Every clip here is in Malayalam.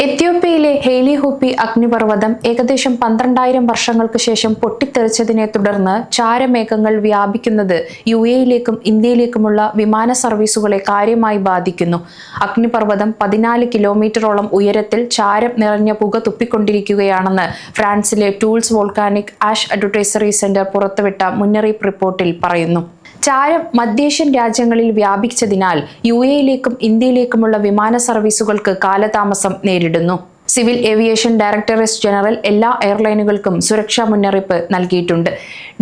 എത്യോപ്യയിലെ ഹെയ്ലി ഹൂപ്പി അഗ്നിപർവ്വതം ഏകദേശം 12,000 വർഷങ്ങൾക്ക് ശേഷം പൊട്ടിത്തെറിച്ചതിനെ തുടർന്ന് ചാരമേഘങ്ങൾ വ്യാപിക്കുന്നത് യുഎഇയിലേക്കും ഇന്ത്യയിലേക്കുമുള്ള വിമാന സർവീസുകളെ കാര്യമായി ബാധിക്കുന്നു. അഗ്നിപർവ്വതം 14 കിലോമീറ്ററോളം ഉയരത്തിൽ ചാരം നിറഞ്ഞ പുക തുപ്പിക്കൊണ്ടിരിക്കുകയാണെന്ന് ഫ്രാൻസിലെ tools volcanic ash advisory centre പുറത്തുവിട്ട മുന്നറിയിപ്പ് റിപ്പോർട്ടിൽ പറയുന്നു. ചാരം മധ്യേഷ്യൻ രാജ്യങ്ങളിൽ വ്യാപിച്ചതിനാൽ യുഎഇയിലേക്കും ഇന്ത്യയിലേക്കുമുള്ള വിമാന സർവീസുകൾക്ക് കാലതാമസം നേരിടുന്നു. സിവിൽ ഏവിയേഷൻ ഡയറക്ടറേറ്റ് ജനറൽ എല്ലാ എയർലൈനുകൾക്കും സുരക്ഷാ മുന്നറിയിപ്പ് നൽകിയിട്ടുണ്ട്.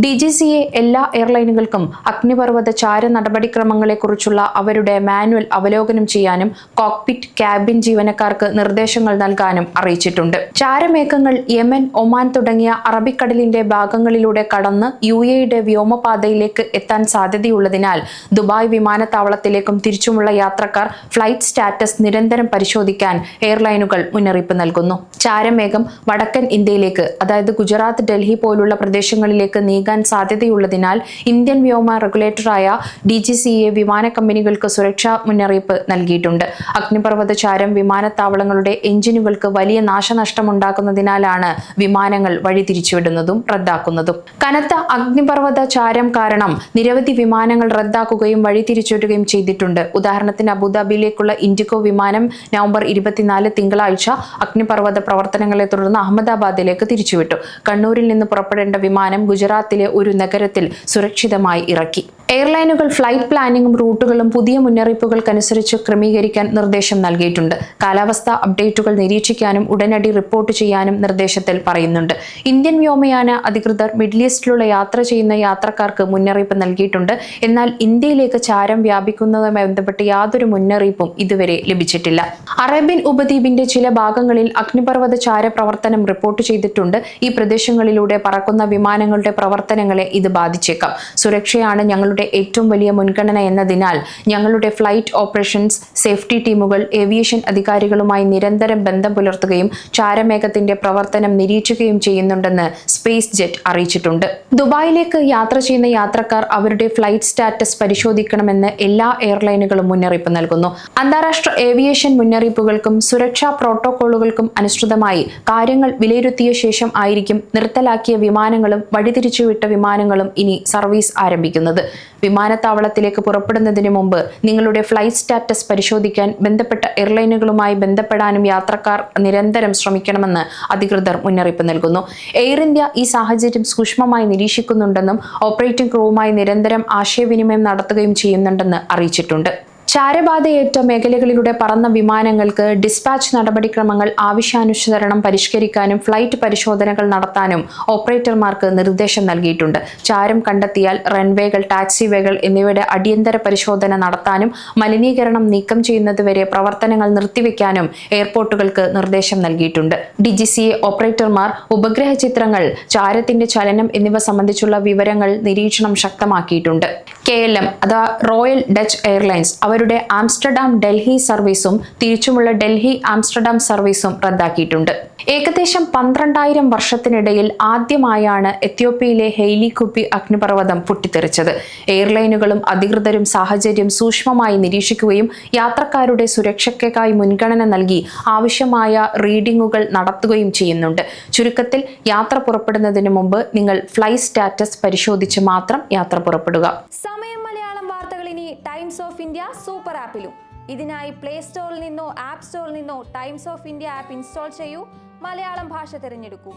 DGCA എല്ലാ എയർലൈനുകൾക്കും അഗ്നിപർവ്വത ചാര നടപടിക്രമങ്ങളെക്കുറിച്ചുള്ള അവരുടെ മാനുവൽ അവലോകനം ചെയ്യാനും കോക്പിറ്റ് ക്യാബിൻ ജീവനക്കാർക്ക് നിർദ്ദേശങ്ങൾ നൽകാനും അറിയിച്ചിട്ടുണ്ട്. ചാരമേഘങ്ങൾ യമൻ, ഒമാൻ തുടങ്ങിയ അറബിക്കടലിന്റെ ഭാഗങ്ങളിലൂടെ കടന്ന് യുഎഇയുടെ വ്യോമപാതയിലേക്ക് എത്താൻ സാധ്യതയുള്ളതിനാൽ ദുബായ് വിമാനത്താവളത്തിലേക്കും തിരിച്ചുമുള്ള യാത്രക്കാർ ഫ്ലൈറ്റ് സ്റ്റാറ്റസ് നിരന്തരം പരിശോധിക്കാൻ എയർലൈനുകൾ മുന്നറിയിപ്പ് നൽകുന്നു. ചാരമേഘം വടക്കൻ ഇന്ത്യയിലേക്ക്, അതായത് ഗുജറാത്ത്, ഡൽഹി പോലുള്ള പ്രദേശങ്ങളിലേക്ക് നീങ്ങാൻ സാധ്യതയുള്ളതിനാൽ ഇന്ത്യൻ വ്യോമ റെഗുലേറ്ററായ DGCA വിമാന കമ്പനികൾക്ക് സുരക്ഷാ മുന്നറിയിപ്പ് നൽകിയിട്ടുണ്ട്. അഗ്നിപർവ്വത ചാരം വിമാനത്താവളങ്ങളുടെ എഞ്ചിനുകൾക്ക് വലിയ നാശനഷ്ടമുണ്ടാക്കുന്നതിനാലാണ് വിമാനങ്ങൾ വഴിതിരിച്ചുവിടുന്നതും റദ്ദാക്കുന്നതും. കനത്ത അഗ്നിപർവ്വത ചാരം കാരണം നിരവധി വിമാനങ്ങൾ റദ്ദാക്കുകയും വഴിതിരിച്ചുവിടുകയും ചെയ്തിട്ടുണ്ട്. ഉദാഹരണത്തിന് അബുദാബിയിലേക്കുള്ള ഇൻഡിഗോ വിമാനം നവംബർ 24 തിങ്കളാഴ്ച അഗ്നിപർവ്വത പ്രവർത്തനങ്ങളെ തുടർന്ന് അഹമ്മദാബാദിലേക്ക് തിരിച്ചുവിട്ടു. കണ്ണൂരിൽ നിന്ന് പുറപ്പെടേണ്ട വിമാനം ഗുജറാത്തിലെ ഒരു നഗരത്തിൽ സുരക്ഷിതമായി ഇറക്കി. എയർലൈനുകൾ ഫ്ലൈറ്റ് പ്ലാനിങ്ങും റൂട്ടുകളും പുതിയ മുന്നറിയിപ്പുകൾക്കനുസരിച്ച് ക്രമീകരിക്കാൻ നിർദ്ദേശം നൽകിയിട്ടുണ്ട്. കാലാവസ്ഥാ അപ്ഡേറ്റുകൾ നിരീക്ഷിക്കാനും ഉടനടി റിപ്പോർട്ട് ചെയ്യാനും നിർദ്ദേശത്തിൽ പറയുന്നുണ്ട്. ഇന്ത്യൻ വ്യോമയാന അധികൃതർ മിഡിൽ ഈസ്റ്റിലുള്ള യാത്ര ചെയ്യുന്ന യാത്രക്കാർക്ക് മുന്നറിയിപ്പ് നൽകിയിട്ടുണ്ട്. എന്നാൽ ഇന്ത്യയിലേക്ക് ചാരം വ്യാപിക്കുന്നതുമായി ബന്ധപ്പെട്ട് യാതൊരു മുന്നറിയിപ്പും ഇതുവരെ ലഭിച്ചിട്ടില്ല. അറേബ്യൻ ഉപദ്വീപിന്റെ ചില ഭാഗങ്ങളിൽ അഗ്നിപർവ്വത ചാര പ്രവർത്തനം റിപ്പോർട്ട് ചെയ്തിട്ടുണ്ട്. ഈ പ്രദേശങ്ങളിലൂടെ പറക്കുന്ന വിമാനങ്ങളുടെ പ്രവർത്തനങ്ങളെ ഇത് ബാധിച്ചേക്കാം. സുരക്ഷയാണ് ഞങ്ങളുടെ ഏറ്റവും വലിയ മുൻഗണന എന്നതിനാൽ ഞങ്ങളുടെ ഫ്ലൈറ്റ് ഓപ്പറേഷൻസ് സേഫ്റ്റി ടീമുകൾ ഏവിയേഷൻ അധികാരികളുമായി നിരന്തരം ബന്ധം പുലർത്തുകയും ചാരമേഘത്തിന്റെ പ്രവർത്തനം നിരീക്ഷിക്കുകയും ചെയ്യുന്നുണ്ടെന്ന് സ്പേസ് ജെറ്റ് അറിയിച്ചിട്ടുണ്ട്. ദുബായിലേക്ക് യാത്ര ചെയ്യുന്ന യാത്രക്കാർ അവരുടെ ഫ്ലൈറ്റ് സ്റ്റാറ്റസ് പരിശോധിക്കണമെന്ന് എല്ലാ എയർലൈനുകളും മുന്നറിയിപ്പ് നൽകുന്നു. അന്താരാഷ്ട്ര ഏവിയേഷൻ മുന്നറിയിപ്പുകൾക്കും സുരക്ഷാ പ്രോട്ടോകോളുകൾക്കും അനുസൃതമായി കാര്യങ്ങൾ വിലയിരുത്തിയ ശേഷം ആയിരിക്കും നിർത്തലാക്കിയ വിമാനങ്ങളും വഴിതിരിച്ചുവിട്ട വിമാനങ്ങളും ഇനി സർവീസ് ആരംഭിക്കുന്നത്. വിമാനത്താവളത്തിലേക്ക് പുറപ്പെടുന്നതിന് മുമ്പ് നിങ്ങളുടെ ഫ്ലൈറ്റ് സ്റ്റാറ്റസ് പരിശോധിക്കാൻ ബന്ധപ്പെട്ട എയർലൈനുകളുമായി ബന്ധപ്പെടാനും യാത്രക്കാർ നിരന്തരം ശ്രമിക്കണമെന്ന് അധികൃതർ മുന്നറിയിപ്പ് നൽകുന്നു. എയർ ഇന്ത്യ ഈ സാഹചര്യം സൂക്ഷ്മമായി നിരീക്ഷിക്കുന്നുണ്ടെന്നും ഓപ്പറേറ്റിംഗ് ക്രൂവുമായി നിരന്തരം ആശയവിനിമയം നടത്തുകയും ചെയ്യുന്നുണ്ടെന്ന് അറിയിച്ചിട്ടുണ്ട്. ചാരബാധയേറ്റ മേഖലകളിലൂടെ പറന്ന വിമാനങ്ങൾക്ക് ഡിസ്പാച്ച് നടപടിക്രമങ്ങൾ ആവശ്യാനുസരണം പരിഷ്കരിക്കാനും ഫ്ലൈറ്റ് പരിശോധനകൾ നടത്താനും ഓപ്പറേറ്റർമാർക്ക് നിർദ്ദേശം നൽകിയിട്ടുണ്ട്. ചാരം കണ്ടെത്തിയാൽ റൺവേകൾ, ടാക്സിവേകൾ എന്നിവയുടെ അടിയന്തര പരിശോധന നടത്താനും മലിനീകരണം നീക്കം ചെയ്യുന്നതുവരെ പ്രവർത്തനങ്ങൾ നിർത്തിവെക്കാനും എയർപോർട്ടുകൾക്ക് നിർദ്ദേശം നൽകിയിട്ടുണ്ട്. DGCA ഓപ്പറേറ്റർമാർ ഉപഗ്രഹ ചിത്രങ്ങൾ, ചാരത്തിന്റെ ചലനം എന്നിവ സംബന്ധിച്ചുള്ള വിവരങ്ങൾ നിരീക്ഷണം ശക്തമാക്കിയിട്ടുണ്ട്. KLM അഥവാ റോയൽ ഡച്ച് എയർലൈൻസ് അവരുടെ ആംസ്റ്റർഡാം ഡൽഹി സർവീസും തിരിച്ചുമുള്ള ഡൽഹി ആംസ്റ്റർഡാം സർവീസും റദ്ദാക്കിയിട്ടുണ്ട്. ഏകദേശം 12,000 വർഷത്തിനിടയിൽ ആദ്യമായാണ് എത്യോപ്യയിലെ ഹെയ്ലി ഹൂപ്പി അഗ്നിപർവ്വതം പൊട്ടിത്തെറിച്ചത്. എയർലൈനുകളും അധികൃതരും സാഹചര്യം സൂക്ഷ്മമായി നിരീക്ഷിക്കുകയും യാത്രക്കാരുടെ സുരക്ഷയ്ക്കായി മുൻഗണന നൽകി ആവശ്യമായ റീഡിംഗുകൾ നടത്തുകയും ചെയ്യുന്നുണ്ട്. ചുരുക്കത്തിൽ, യാത്ര പുറപ്പെടുന്നതിന് മുമ്പ് നിങ്ങൾ ഫ്ലൈറ്റ് സ്റ്റാറ്റസ് പരിശോധിച്ച് മാത്രം യാത്ര പുറപ്പെടുക. സമയം മലയാളം വാർത്തകൾ ഇനി ടൈംസ് ഓഫ് ഇന്ത്യ സൂപ്പർ ആപ്പിലും. ഇതിനായി പ്ലേ സ്റ്റോറിൽ നിന്നോ ആപ്പ് സ്റ്റോറിൽ നിന്നോ times of India app install ചെയ്യൂ. മലയാളം ഭാഷ തിരഞ്ഞെടുക്കൂ.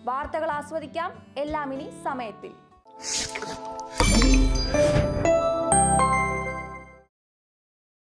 വാർത്തകൾ ആസ്വദിക്കാം, എല്ലാം ഇനി സമയത്തിൽ.